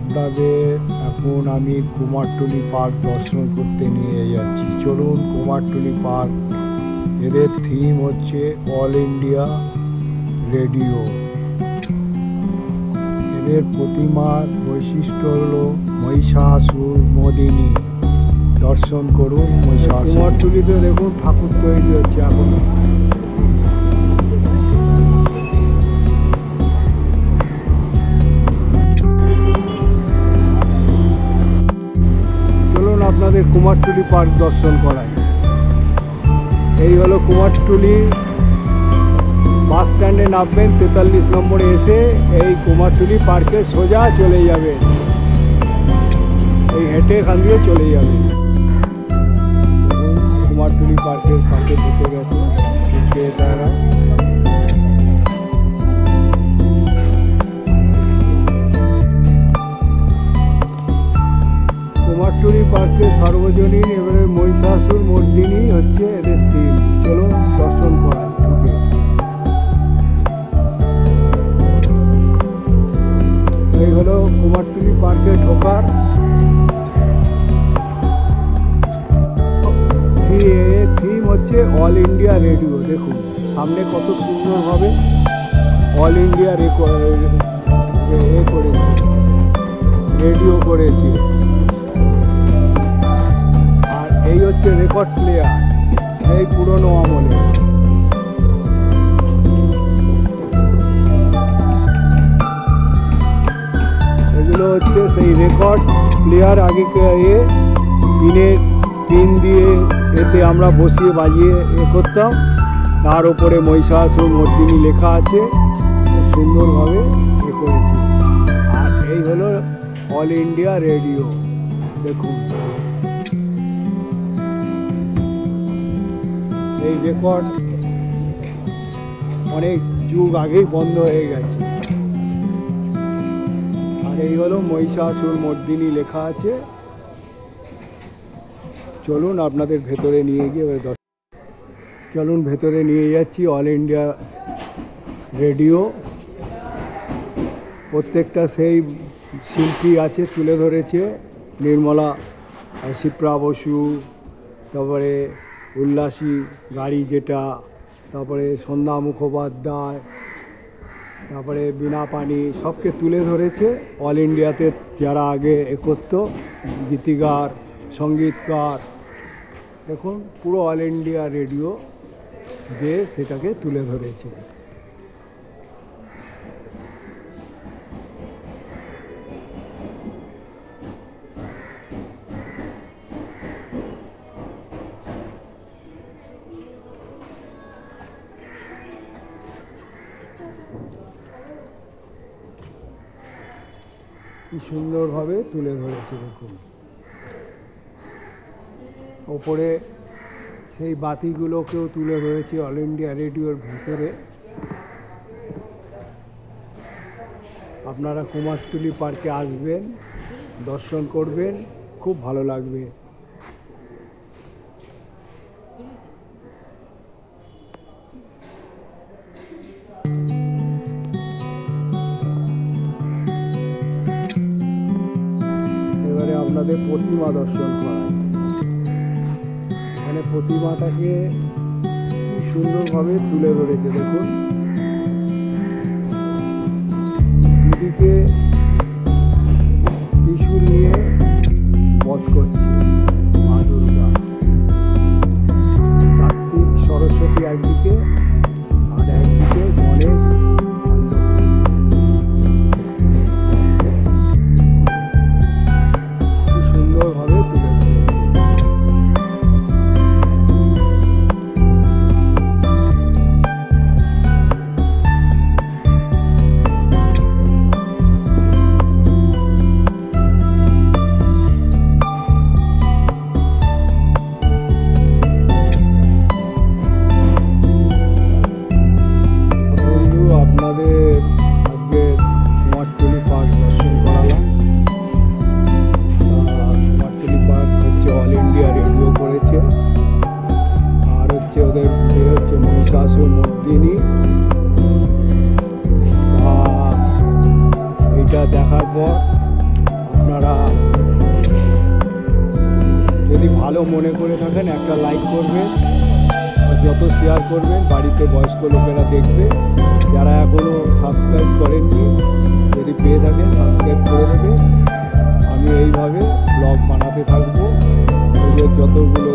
আপনাদের এখন আমি কুমারটুলি পার্ক দর্শন করতে নিয়ে যাচ্ছি। চলুন কুমারটুলি পার্ক। এদের থিম হচ্ছে অল ইন্ডিয়া রেডিও। এদের প্রতিমার বৈশিষ্ট্য হলো মহিষাসুর মর্দিনী। দর্শন করুন মহিষাসুর। কুমারটুলিতে দেখুন ঠাকুর তৈরি হচ্ছে এখন। আপনাদের কুমারটুলি পার্ক দর্শন করায়। এই হলো কুমারটুলি বাস স্ট্যান্ডে নামবেন, 43 নম্বরে এসে এই কুমারটুলি পার্কে সোজা চলে যাবেন। এই হেঁটে এখান দিয়ে চলে যাবেন। কুমারটুলি পার্কের পাশে বসে গেছে বিক্রেতারা। কুমারটুলি পার্কে সার্বজনীন এবারে মহিষাসুর মর্দিনী হচ্ছে এদের থিম। চলো দর্শন করায়। এই হলো কুমারটুলি পার্কে ঢোকার থিম হচ্ছে অল ইন্ডিয়া রেডিও। দেখুন সামনে কত সুন্দরভাবে অল ইন্ডিয়া করেছে, রেডিও করেছে। এই হচ্ছে রেকর্ড প্লেয়ার, এই পুরনো আমলে। এগুলো হচ্ছে সেই রেকর্ড প্লেয়ার। আগে পিন দিয়ে এতে আমরা বসিয়ে বাজিয়ে করতাম। তার উপরে মহিষাসুর মর্দিনী লেখা আছে, খুব সুন্দরভাবে করেছে। আর এই হলো অল ইন্ডিয়া রেডিও। দেখুন এই রেকর্ড অনেক যুগ আগেই বন্ধ হয়ে গেছে। আর এই হলো মহিষাসুর মর্দিনী লেখা আছে। চলুন আপনাদের ভেতরে নিয়ে গিয়ে চলুন ভেতরে নিয়ে যাচ্ছি। অল ইন্ডিয়া রেডিও প্রত্যেকটা সেই শিল্পী আছে তুলে ধরেছে। নির্মলা, শিপ্রা বসু, তারপরে উল্লাসী গাড়ি যেটা, তারপরে সন্ধ্যা মুখোপাধ্যায়, তারপরে বিনা পানি, সবকে তুলে ধরেছে। অল ইন্ডিয়াতে যারা আগে করত, গীতিকার, সঙ্গীতকার, দেখুন পুরো অল ইন্ডিয়া রেডিও দিয়ে সেটাকে তুলে ধরেছে। কি সুন্দরভাবে তুলে ধরেছে দেখুন। ওপরে সেই বাতিগুলোকেও তুলে ধরেছে অল ইন্ডিয়া রেডিওর ভিতরে। আপনারা কুমারটুলি পার্কে আসবেন, দর্শন করবেন, খুব ভালো লাগবে। এবারে আপনাদের প্রতিমা দর্শন করায়। এখানে প্রতিমাটাকে কি সুন্দরভাবে তুলে ধরেছে দেখুন। দুদিকে ত্রিশূল নিয়ে বধ করছে মা দুর্গা। কার্তিক, সরস্বতী একদিকে, আর একদিকে গণেশ আর লক্ষ্মী। কি সুন্দরভাবে তুলে ধরেছে। মহিষাসুর মর্দিনী। এটা দেখার পর আপনারা যদি ভালো মনে করে থাকেন একটা লাইক করবেন, আর যত শেয়ার করবেন বাড়িতে বয়স্ক লোকেরা দেখবে। যারা এখনও সাবস্ক্রাইব করেননি যদি পেয়ে থাকেন সাবস্ক্রাইব করে দেবে। আমি এইভাবে ব্লগ বানাতে থাকবো, যতগুলো